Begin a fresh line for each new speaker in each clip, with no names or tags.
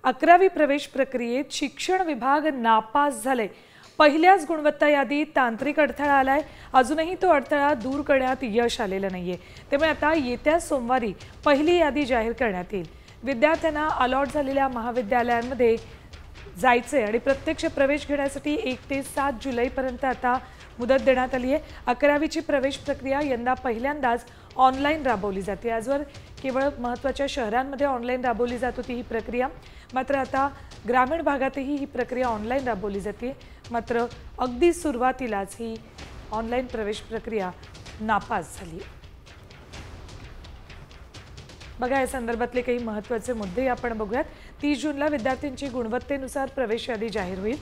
11वी प्रवेश प्रक्रियेत शिक्षण विभाग नापास झाले। पहिल्याच गुणवत्ता यादीत तांत्रिक अडथळा आलाय। अजूनही तो अडथळा दूर करण्यात यश आलेलं नाहीये। त्यामुळे आता येत्या सोमवारी पहिली यादी जाहीर करण्यात येईल। विद्यार्थ्यांना अलॉट झालेल्या महाविद्यालयांमध्ये जायचे आणि प्रत्यक्ष प्रवेश घेण्यासाठी 1 ते 7 जुलैपर्यंत आता मुदत देण्यात आली आहे। 11वीची प्रवेश प्रक्रिया यंदा पहिल्यांदाच ऑनलाईन राबवली जाते। आजवर केवळ महत्त्वाच्या शहरांमध्ये ऑनलाईन राबवली जात होती ही प्रक्रिया, मात्र आता ग्रामीण भागातही ही प्रक्रिया ऑनलाईन राबवली जाते। मात्र अगदी सुरुवातीलाच ही ऑनलाईन प्रवेश प्रक्रिया नापास झाली। बघा, या संदर्भातले काही महत्त्वाचे मुद्दे आपण बघूयात। 30 जूनला विद्यार्थ्यांची गुणवत्तेनुसार प्रवेश यादी जाहीर होईल।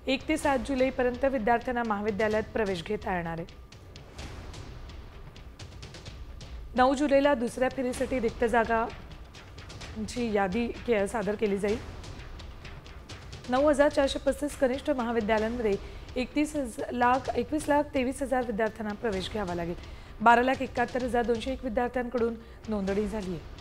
1 ते 7 जुलैपर्यंत विद्यार्थ्यांना महाविद्यालयात प्रवेश घेता येणार आहे। 9 जुलैला दुसऱ्या फेरीसाठी रिक्त जागांची यादी सादर केली जाईल। 9,435 कनिष्ठ महाविद्यालयांमध्ये 21,23,000 विद्यार्थ्यांना प्रवेश घ्यावा लागेल। 12,71,201 विद्यार्थ्यांकडून नोंदणी झाली आहे।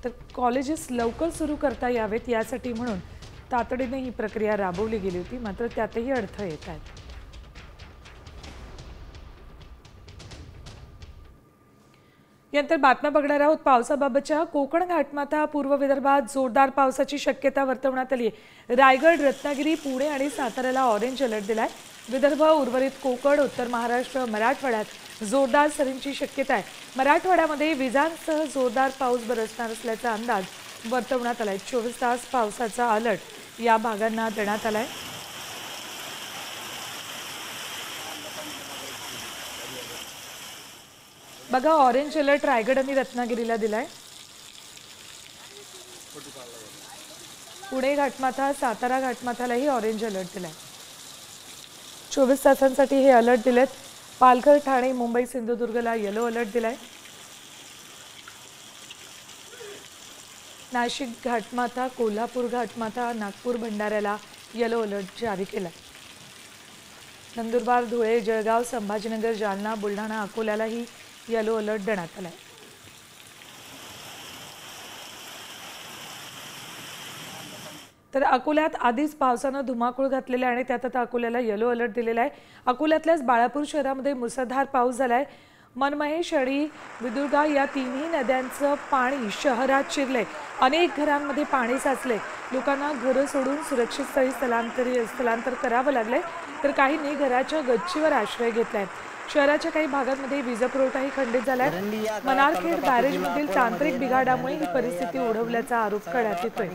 तर कॉलेजेस लवकर सुरू करता यावेत यासाठी म्हणून तातडीने ही प्रक्रिया राबवली गेली होती, मात्र त्यातही अडथळे येत आहेत। यानंतर बातम्या बघणार आहोत पावसाबाबतच्या। कोकण घाटमाथा पूर्व विदर्भात जोरदार पावसाची शक्यता वर्तवण्यात आली आहे। रायगड, रत्नागिरी, पुणे आणि साताऱ्याला ऑरेंज अलर्ट दिलाय। विदर्भ, उर्वरित कोकण, उत्तर महाराष्ट्र, मराठवाड्यात जोरदार सरींची शक्यता आहे। मराठवाड्यामध्ये विजांसह जोरदार पाऊस बरसणार असल्याचा अंदाज वर्तवण्यात आलाय। 24 तास पावसाचा अलर्ट या भागांना देण्यात आलाय। बघा, ऑरेंज अलर्ट रायगड आणि रत्नागिरीला दिलाय। पुणे घाटमाथा, सातारा घाटमाथ्यालाही ऑरेंज अलर्ट दिलाय। 24 तासांसाठी हे अलर्ट दिलेत। पालघर, ठाणे, मुंबई, सिंधुदुर्गला येलो अलर्ट दिलाय। नाशिक घाटमाथा, कोल्हापूर घाटमाथा, नागपूर, भंडाऱ्याला येलो अलर्ट जारी केलाय। नंदुरबार, धुळे, जळगाव, संभाजीनगर, जालना, बुलढाणा, अकोल्यालाही येलो अलर्ट देण्यात आलाय। तर अकोल्यात आधीच पावसानं धुमाकूळ घातलेला आहे आणि त्यात आता अकोल्याला येलो अलर्ट दिलेला आहे। अकोल्यातल्याच बाळापूर शहरामध्ये मुसळधार पाऊस झालाय। मनमहेश आणि विदुर्गा या तिन्ही नद्यांचं पाणी शहरात शिरले। अनेक घरांमध्ये पाणी साचले। लोकांना घरं सोडून सुरक्षित स्थळी स्थलांतर करावं लागलंय, तर काहींनी घराच्या गच्चीवर आश्रय घेतलाय। शहराच्या काही भागांमध्ये वीजपुरवठाही खंडित झालाय। मनारखेड बॅरेजमधील तांत्रिक बिघाडामुळे ही परिस्थिती ओढवल्याचा आरोप करण्यात येतोय।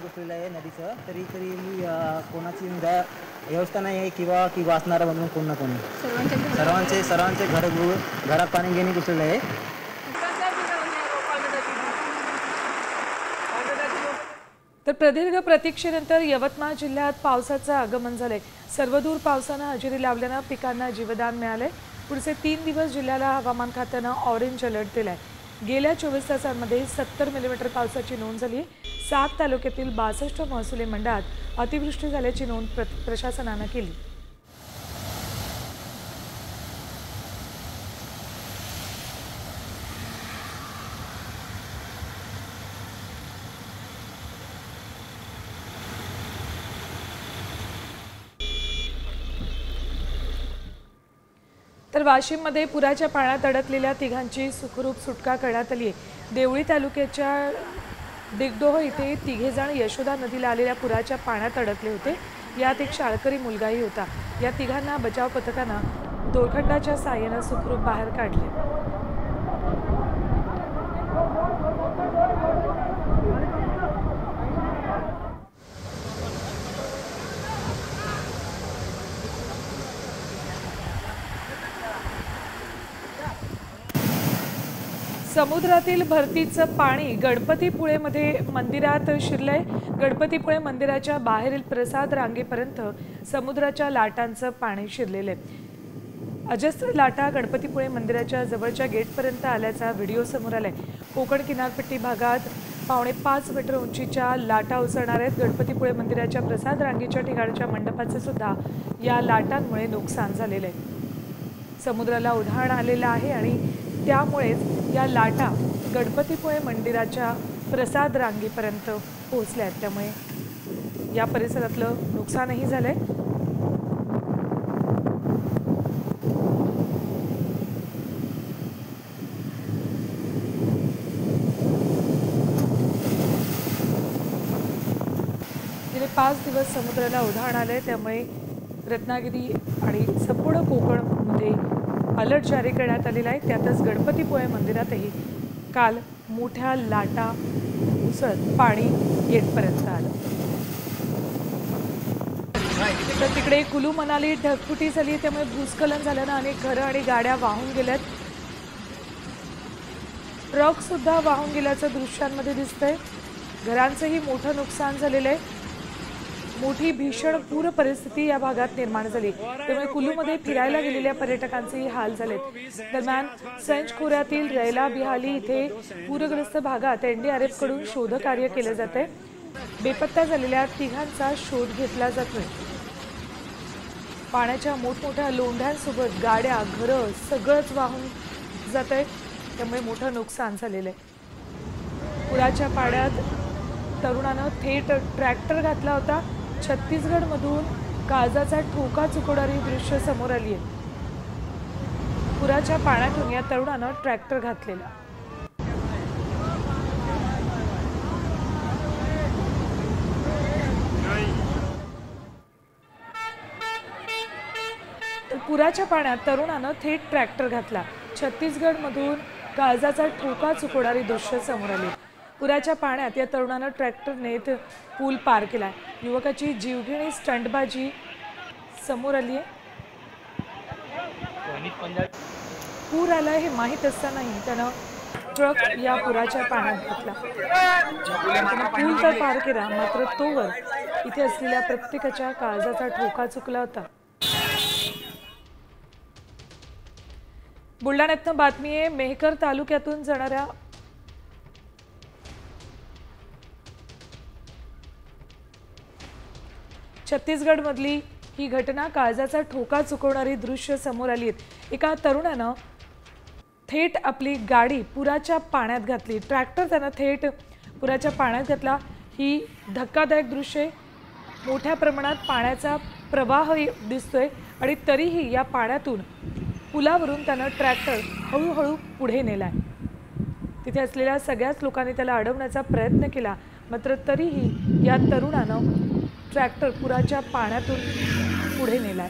कोणाची व्यवस्था नाही आहे की वाचणारा म्हणून कोण ना कोणी सर्वांचे घरात पाणी घेणे घुसलेलं आहे।
तर प्रदीर्घ प्रतीक्षेनंतर यवतमाळ जिल्ह्यात पावसाचं आगमन झालंय। सर्वदूर पावसानं हजेरी लावल्यानं पिकांना जीवदान मिळालंय। पुढचे 3 दिवस जिल्ह्याला हवामान खात्यानं ऑरेंज अलर्ट दिलाय। गेल्या 24 तासांमध्ये 70 मिलीमीटर पावसाची नोंद झाली। 7 तालुक्यातील 62 महसुली मंडळात अतिवृष्टी झाल्याची नोंद प्रशासनानं केली। तर वाशिममध्ये पुराच्या पाण्यात अडकलेल्या तिघांची सुखरूप सुटका करण्यात आली आहे। देवळी तालुक्याच्या दिगडोह इथे तिघेजण यशोदा नदीला आलेल्या पुराच्या पाण्यात अडकले होते। यात एक शाळकरी मुलगाही होता। या तिघांना बचाव पथकानं दोरखंडाच्या साहाय्यानं सुखरूप बाहेर काढले। समुद्रातील भरतीचं पाणी गणपतीपुळेमध्ये मंदिरात शिरलंय। गणपतीपुळे मंदिराच्या बाहेरील प्रसाद रांगेपर्यंत समुद्राच्या लाटांचं पाणी शिरलेलं आहे। अजस्त्र लाटा गणपतीपुळे मंदिराच्या जवळच्या गेटपर्यंत आल्याचा व्हिडिओ समोर आलाय। कोकण किनारपट्टी भागात 5.5 मीटर उंचीच्या लाटा उसळणार आहेत। गणपतीपुळे मंदिराच्या प्रसाद रांगेच्या ठिकाणच्या मंडपाचे सुद्धा या लाटांमुळे नुकसान झालेले आहे। समुद्राला उधाण आलेलं आहे आणि त्यामुळेच या लाटा गणपतीपुळे मंदिराच्या प्रसाद रांगेपर्यंत पोहोचल्या आहेत। त्यामुळे या परिसरातलं नुकसानही झालंय। गेले 5 दिवस समुद्राला उधाण आले, त्यामुळे रत्नागिरी आणि संपूर्ण कोकणमध्ये अलर्ट जारी करण्यात आलेला आहे। त्यातच गणपतीपुळे मंदिरातही काल मोठ्या लाटा उसळत पाणी गेटपर्यंत आलं। तर तिकडे कुलू मनाली ढगफुटी झाली, त्यामुळे भूस्खलन झाल्यानं अनेक घरं आणि गाड्या वाहून गेल्यात। ट्रक सुद्धा वाहून गेल्याचं दृश्यांमध्ये दिसतंय। घरांचंही मोठं नुकसान झालेलं आहे। मोठी भीषण पूर परिस्थिती या भागात निर्माण झाली, त्यामुळे कुलूमध्ये फिरायला गेलेल्या पर्यटकांचेही हाल झालेत। दरम्यान संच खोऱ्यातील रैला बिहाली इथे पूरग्रस्त भागात NDRF कडून शोधकार्य केले जाते। बेपत्ता झालेल्या तिघांचा शोध घेतला जातोय। पाण्याच्या मोठमोठ्या लोंढ्यांसोबत गाड्या, घरं सगळंच वाहून जातंय, त्यामुळे मोठं नुकसान झालेलं आहे। पुराच्या पाण्यात तरुणानं थेट ट्रॅक्टर घातला होता। छत्तीसगडमधून काळजाचा ठोका चुकवणारी दृश्य समोर आली आहे। पुराच्या पाण्यातून या तरुणानं ट्रॅक्टर घातलेला। पुराच्या पाण्यात तरुणानं थेट ट्रॅक्टर घातला। छत्तीसगडमधून काळजाचा ठोका चुकवणारी दृश्य समोर आली। पुराच्या पाण्यात या तरुणानं ट्रॅक्टर नेत पूल पार केला। युवकाची जीवघेणी स्टंटबाजी समोर आली आहे। पूर आलाय हे माहीत असतानाही त्यानं ट्रक या पुराच्या पाण्यात घातला। त्यानं पूल तर पार केला, मात्र तोवर इथे असलेल्या प्रत्येकाच्या काळजाचा ठोका चुकला होता। बुलढाण्यातनं बातमी आहे। मेहकर तालुक्यातून जाणाऱ्या छत्तीसगडमधली ही घटना काळजाचा ठोका चुकवणारी दृश्य समोर आली आहेत। एका तरुणानं थेट आपली गाडी पुराच्या पाण्यात घातली। ट्रॅक्टर त्यानं थेट पुराच्या पाण्यात घातला। ही धक्कादायक दृश्य, मोठ्या प्रमाणात पाण्याचा प्रवाह दिसतोय आणि तरीही या पाण्यातून पुलावरून त्यानं ट्रॅक्टर हळूहळू पुढे नेलाय। तिथे असलेल्या सगळ्याच लोकांनी त्याला अडवण्याचा प्रयत्न केला, मात्र तरीही या तरुणानं ट्रॅक्टर पुराच्या पाण्यातून पुढे नेलाय।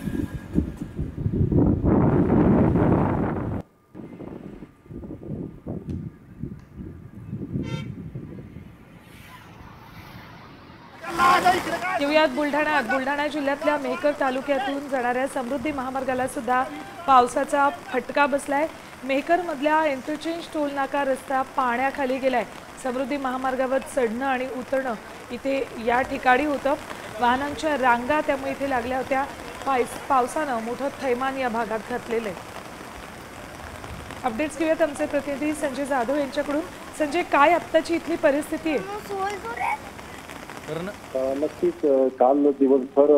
येऊयात बुलढाणा जिल्ह्यातल्या मेहकर तालुक्यातून जाणाऱ्या समृद्धी महामार्गाला सुद्धा पावसाचा फटका बसलाय। मेहकर मधल्या इंटरचेंज टोल नाका रस्ता पाण्याखाली गेलाय। समृद्धी महामार्गावर चढणं आणि उतरणं इथे या ठिकाणी होतं। वाहनांच्या रांगा त्यामुळे इथे लागल्या होत्या। पावसानं मोठं थैमान या भागात घातलेलं आहे। अपडेट्स घेऊयात आमचे प्रतिनिधी संजय जाधव यांच्याकडून। संजय, काय आत्ताची इथली परिस्थिती आहे?
नक्कीच काल दिवसभर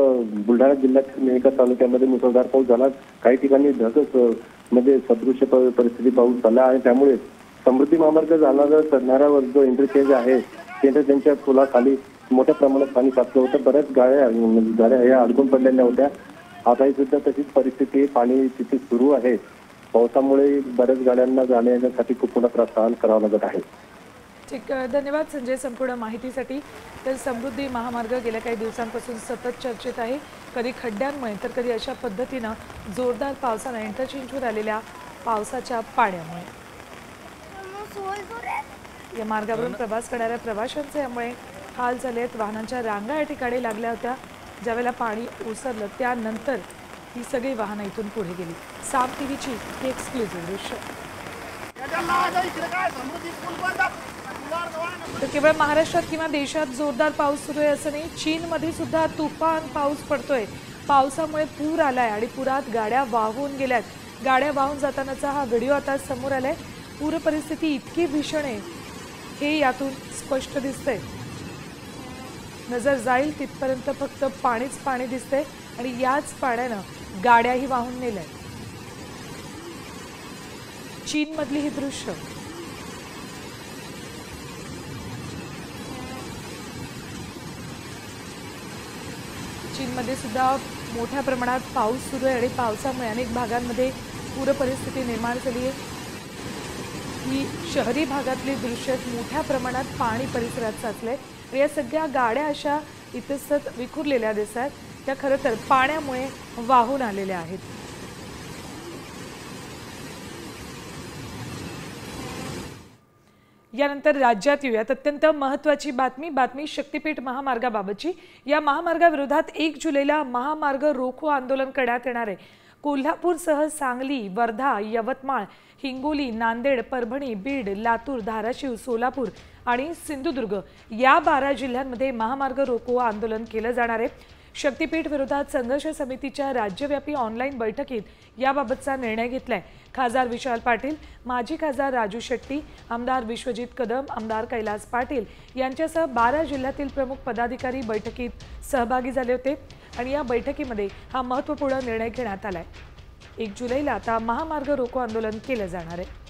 बुलढाणा जिल्ह्यात मेहकर तालुक्यामध्ये मुसळधार पाऊस झाला। काही ठिकाणी ढगच म्हणजे सदृश्य परिस्थिती पाऊस झाला आणि त्यामुळे समृद्धी महामार्ग जाणारा चढणाऱ्यावर जो इंटरचेंज आहे त्यांच्या पुलाखाली मोठ्या प्रमाणात पाणी साचलं होतं। बऱ्याच गाड्या या अडकून पडलेल्या होत्या। आताही सुद्धा तशीच परिस्थिती, पाणी तिथे सुरू आहे। पावसामुळे बऱ्याच गाड्यांना जाण्यासाठी खूप मोठा त्रास सहन करावा लागत आहे।
ठीक, धन्यवाद संजय संपूर्ण माहितीसाठी। तर समृद्धी महामार्ग गेल्या काही दिवसांपासून सतत चर्चेत आहे, कधी खड्ड्यांमुळे तर कधी अशा पद्धतीनं जोरदार पावसानं इंटरचेंजवर आलेल्या पावसाच्या पाण्यामुळे या मार्गावरून प्रवास करणाऱ्या प्रवाशांचे यामुळे हाल झाले आहेत। वाहनांच्या रांगा या ठिकाणी लागल्या होत्या। ज्यावेळेला पाणी ओसरलं त्यानंतर ही सगळी वाहनं इथून पुढे गेली। साम टीव्हीची ही एक्सक्लुझिव्ह दृश्य। तर केवळ महाराष्ट्रात किंवा देशात जोरदार पाऊस सुरू आहे असं नाही, चीनमध्ये सुद्धा तुफान पाऊस पडतोय। पावसामुळे पूर आलाय आणि पुरात गाड्या वाहून गेल्यात। गाड्या वाहून जातानाचा हा व्हिडिओ आता समोर आलाय। पूर परिस्थिती इतकी भीषण आहे हे यातून स्पष्ट दिसतंय। नजर जाईल तिथपर्यंत फक्त पाणीच पाणी दिसतंय आणि याच पाण्यानं गाड्याही वाहून नेल्यात। चीनमधली ही दृश्य. चीनमध्ये सुद्धा मोठ्या प्रमाणात पाऊस सुरू आहे आणि पावसामुळे अनेक भागांमध्ये पूर परिस्थिती निर्माण झाली आहे. ही शहरी भागातली दृश्य मोठ्या प्रमाणात पाणी परिसरात साचलंय. या सगळ्या गाड्या अशा इतस्तत विखुरलेल्या दिसतात. त्या खरं तर पाण्यामुळे वाहून आलेल्या आहेत. यानंतर राज्यात येऊयात अत्यंत महत्त्वाची बातमी शक्तीपीठ महामार्गाबाबतची. या महामार्गाविरोधात 1 जुलैला महामार्ग रोको आंदोलन करण्यात येणार आहे. कोल्हापूरसह सांगली, वर्धा, यवतमाळ, हिंगोली, नांदेड, परभणी, बीड, लातूर, धाराशिव, सोलापूर आणि सिंधुदुर्ग या 12 जिल्ह्यांमध्ये महामार्ग रोको आंदोलन केलं जाणार आहे. शक्तीपीठ विरोधात संघर्ष समितीच्या राज्यव्यापी ऑनलाईन बैठकीत याबाबतचा निर्णय घेतलाय. खासदार विशाल पाटील, माजी खासदार राजू शेट्टी, आमदार विश्वजित कदम, आमदार कैलास पाटील यांच्यासह 12 जिल्ह्यातील प्रमुख पदाधिकारी बैठकीत सहभागी झाले होते आणि या बैठकीमध्ये हा महत्त्वपूर्ण निर्णय घेण्यात आलाय. 1 जुलैला आता महामार्ग रोको आंदोलन केलं जाणार आहे.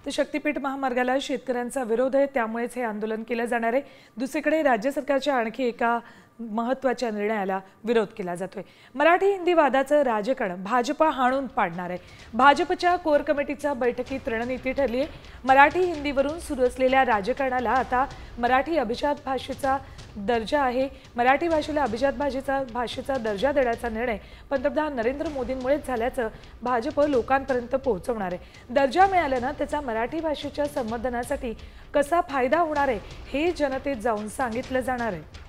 तर शक्तीपीठ महामार्गाला शेतकऱ्यांचा विरोध आहे, त्यामुळेच हे आंदोलन केलं जाणार आहे. दुसरीकडे राज्य सरकारच्या आणखी एका महत्त्वाच्या निर्णयाला विरोध केला जातोय. मराठी हिंदी वादाचं राजकारण भाजपा हाणून पाडणार आहे. भाजपच्या कोर कमिटीच्या बैठकीत रणनीती ठरली आहे. मराठी हिंदीवरून सुरू असलेल्या राजकारणाला आता मराठी अभिजात भाषेचा दर्जा आहे. मराठी भाषेला अभिजात भाषेचा दर्जा देण्याचा निर्णय पंतप्रधान नरेंद्र मोदींमुळेच झाल्याचं भाजप लोकांपर्यंत पोहोचवणार आहे. दर्जा मिळाल्यानं त्याचा मराठी भाषेच्या संवर्धनासाठी कसा फायदा होणार आहे हे जनतेत जाऊन सांगितलं जाणार आहे.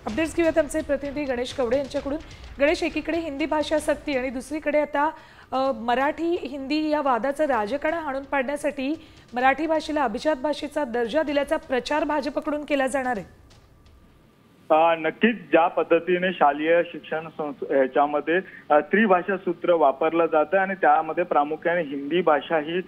अपडेट्स घेऊयात आमचे प्रतिनिधी गणेश कवडे यांच्याकडून. गणेश, एकीकडे हिंदी भाषा सक्ती आणि दुसरीकडे आता मराठी हिंदी या वादाचं राजकारण हाणून पाडण्यासाठी मराठी भाषेला अभिजात भाषेचा दर्जा दिल्याचा प्रचार भाजपकडून केला जाणार आहे.
नक्कीच ज्या पद्धतीने शालेय शिक्षण ह्याच्यामध्ये त्रिभाषा सूत्र वापरलं जातं आणि त्यामध्ये प्रामुख्याने हिंदी भाषा ही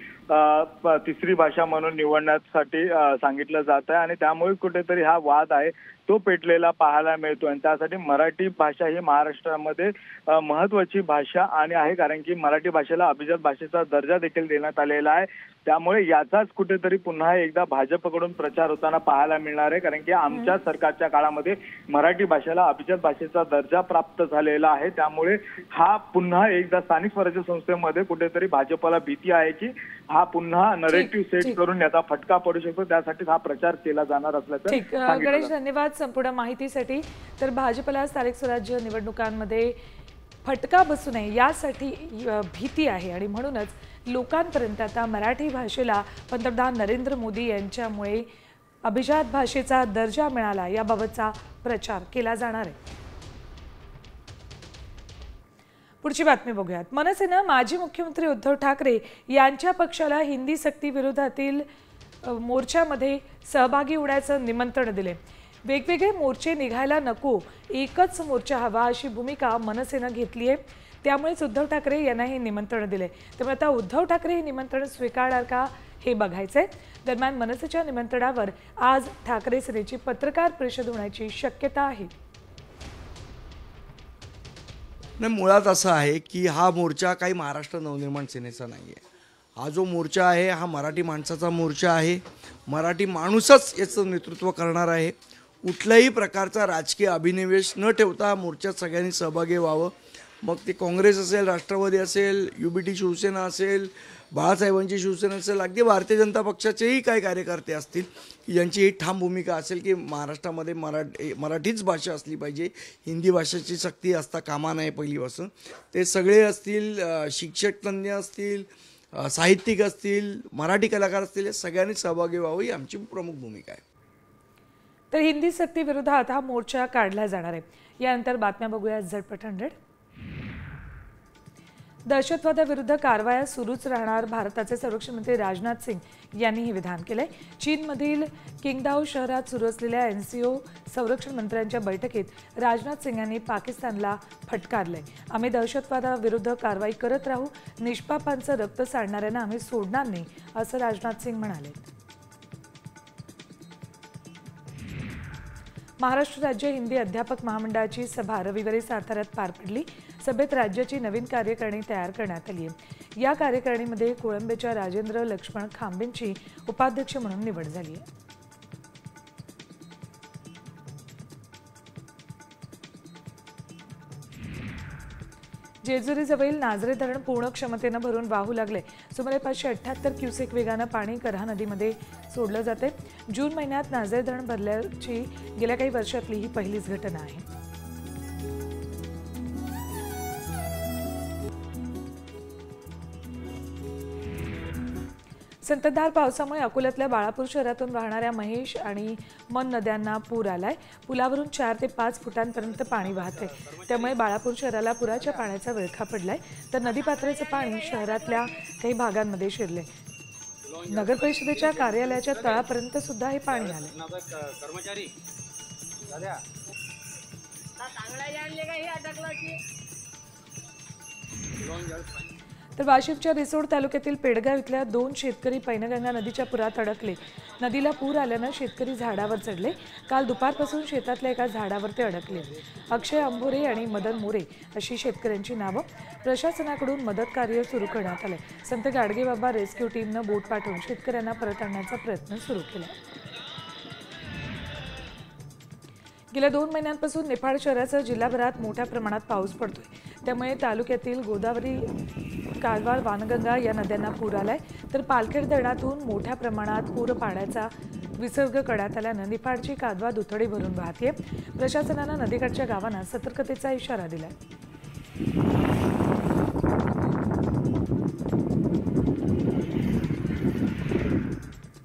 तिसरी भाषा म्हणून निवडण्यासाठी सांगितलं जात आहे आणि त्यामुळे कुठेतरी हा वाद आहे तो पेटलेला पाहायला मिळतो. आणि त्यासाठी मराठी भाषा ही महाराष्ट्रामध्ये महत्त्वाची भाषा आणि आहे, कारण की मराठी भाषेला अभिजात भाषेचा दर्जा देखील देण्यात आलेला आहे. त्यामुळे याचाच कुठेतरी पुन्हा एकदा भाजपकडून प्रचार होताना पाहायला मिळणार आहे, कारण की आमच्या सरकारच्या काळामध्ये मराठी भाषेला अभिजात भाषेचा दर्जा प्राप्त झालेला आहे. त्यामुळे हा पुन्हा एकदा स्थानिक स्वराज्य संस्थेमध्ये कुठेतरी भाजपला भीती आहे की हा पुन्हा नरेटिव्ह सेट करून याचा फटका पडू शकतो. त्यासाठी हा प्रचार केला जाणार असल्याचं.
गणेश, धन्यवाद संपूर्ण माहितीसाठी. तर भाजपला स्थानिक स्वराज्य निवडणुकांमध्ये फटका बसू नये यासाठी भीती आहे आणि म्हणूनच लोकांपर्यंत आता मराठी भाषेला पंतप्रधान नरेंद्र मोदी यांच्यामुळे अभिजात भाषेचा दर्जा मिळाला याबाबतचा प्रचार केला जाणार आहे. पुढची बातमी बघूयात. मनसेनं माजी मुख्यमंत्री उद्धव ठाकरे यांच्या पक्षाला हिंदी सक्ती विरोधातील मोर्चामध्ये सहभागी होण्याचं निमंत्रण दिले. वेगवेगळे मोर्चे निघायला नको, एकच मोर्चा हवा अशी भूमिका मनसेनं घेतली आहे. त्यामुळेच उद्धव ठाकरे यांना हे निमंत्रण दिले. त्यामुळे आता उद्धव ठाकरे हे निमंत्रण स्वीकारणार का हे बघायचंय. दरम्यान मनसेच्या निमंत्रणावर आज ठाकरे सेनेची पत्रकार परिषद होण्याची शक्यता आहे.
नाही, मुळात असं आहे की हा मोर्चा काही महाराष्ट्र नवनिर्माण सेनेचा नाही आहे. हा जो मोर्चा आहे हा मराठी माणसाचा मोर्चा आहे. मराठी माणूसच याचं नेतृत्व करणार आहे. कुठल्याही प्रकारचा राजकीय अभिनिवेश न ठेवता मोर्चात सगळ्यांनी सहभागी व्हावं. मग ते काँग्रेस असेल, राष्ट्रवादी असेल, UBT शिवसेना असेल, बाळासाहेबांची शिवसेना असेल, अगदी भारतीय जनता पक्षाचेही काही कार्यकर्ते असतील की ज्यांची ही ठाम भूमिका असेल की महाराष्ट्रामध्ये मराठीच भाषा असली पाहिजे, हिंदी भाषेची सक्ती असता कामा नये पहिलीपासून. ते सगळे असतील, शिक्षक तज्ञ असतील, साहित्यिक असतील, मराठी कलाकार असतील, या सगळ्यांनी सहभागी व्हावं ही आमची प्रमुख भूमिका आहे.
तर हिंदी सक्ती विरोधात हा मोर्चा काढला जाणार आहे. यानंतर बातम्या बघूया झटपट 100. दहशतवादाविरुद्ध कारवाया सुरूच राहणार, भारताचे संरक्षण मंत्री राजनाथ सिंग यांनी हे विधान केलंय. चीनमधील किंगदाओ शहरात सुरू असलेल्या NCO संरक्षण मंत्र्यांच्या बैठकीत राजनाथ सिंग यांनी पाकिस्तानला फटकारलंय. आम्ही दहशतवादाविरुद्ध कारवाई करत राहू, निष्पापांचं रक्त सांडणाऱ्यांना आम्ही सोडणार नाही असं राजनाथ सिंग म्हणाले. महाराष्ट्र राज्य हिंदी अध्यापक महामंडळाची सभा रविवारी साताऱ्यात पार पडली। सभेत राज्याची नवीन कार्यकारिणी तयार करण्यात आली आहे। या कार्यकारिणीमध्ये कोळंबेच्या राजेंद्र लक्ष्मण खांबेंची उपाध्यक्ष म्हणून निवड झाली आहे। जेजुरीजवळील नाझरे धरण पूर्ण क्षमतेनं भरून वाहू लागले। सुमारे 578 क्युसेक वेगानं पाणी करहा नदीमध्ये सोडलं जाते। जून महिन्यात नाझरे धरण भरल्याची गेल्या काही वर्षातली ही पहिलीच घटना आहे। संततधार पावसामुळे अकोल्यातल्या बाळापूर शहरातून वाहणाऱ्या महेश आणि मन नद्यांना पूर आलाय। पुलावरून 4 ते 5 फुटांपर्यंत पाणी वाहते। त्यामुळे बाळापूर शहराला पुराच्या पाण्याचा विळखा पडलाय, तर नदीपात्राचं पाणी शहरातल्या काही भागांमध्ये शिरले। नगर परिषदेच्या कार्यालयाच्या तळापर्यंत सुद्धा हे पाणी आले। तर वाशिमच्या रिसोड तालुक्यातील पेडगाव इथल्या 2 शेतकरी पैनगंगा नदीच्या पुरात अडकले। नदीला पूर आल्यानं शेतकरी झाडावर चढले। काल दुपारपासून शेतातल्या एका झाडावर ते अडकले। अक्षय अंभोरे आणि मदन मोरे अशी शेतकऱ्यांची नावं। प्रशासनाकडून मदत कार्य सुरू करण्यात आले। संत गाडगेबाबा रेस्क्यू टीमनं बोट पाठवून शेतकऱ्यांना परत आणण्याचा प्रयत्न सुरू केला। गेल्या 2 महिन्यांपासून निफाड शहरासह जिल्हाभरात मोठ्या प्रमाणात पाऊस पडतोय। त्यामुळे तालुक्यातील गोदावरी, कालवाड, वानगंगा या नद्यांना पूर आलाय, तर पालखेड धरणातून मोठ्या प्रमाणात पूर पाण्याचा विसर्ग करण्यात आल्यानं निफाडची कादवा दुथडी भरून वाहतेय। प्रशासनानं नदीकाठच्या गावांना सतर्कतेचा इशारा दिलाय।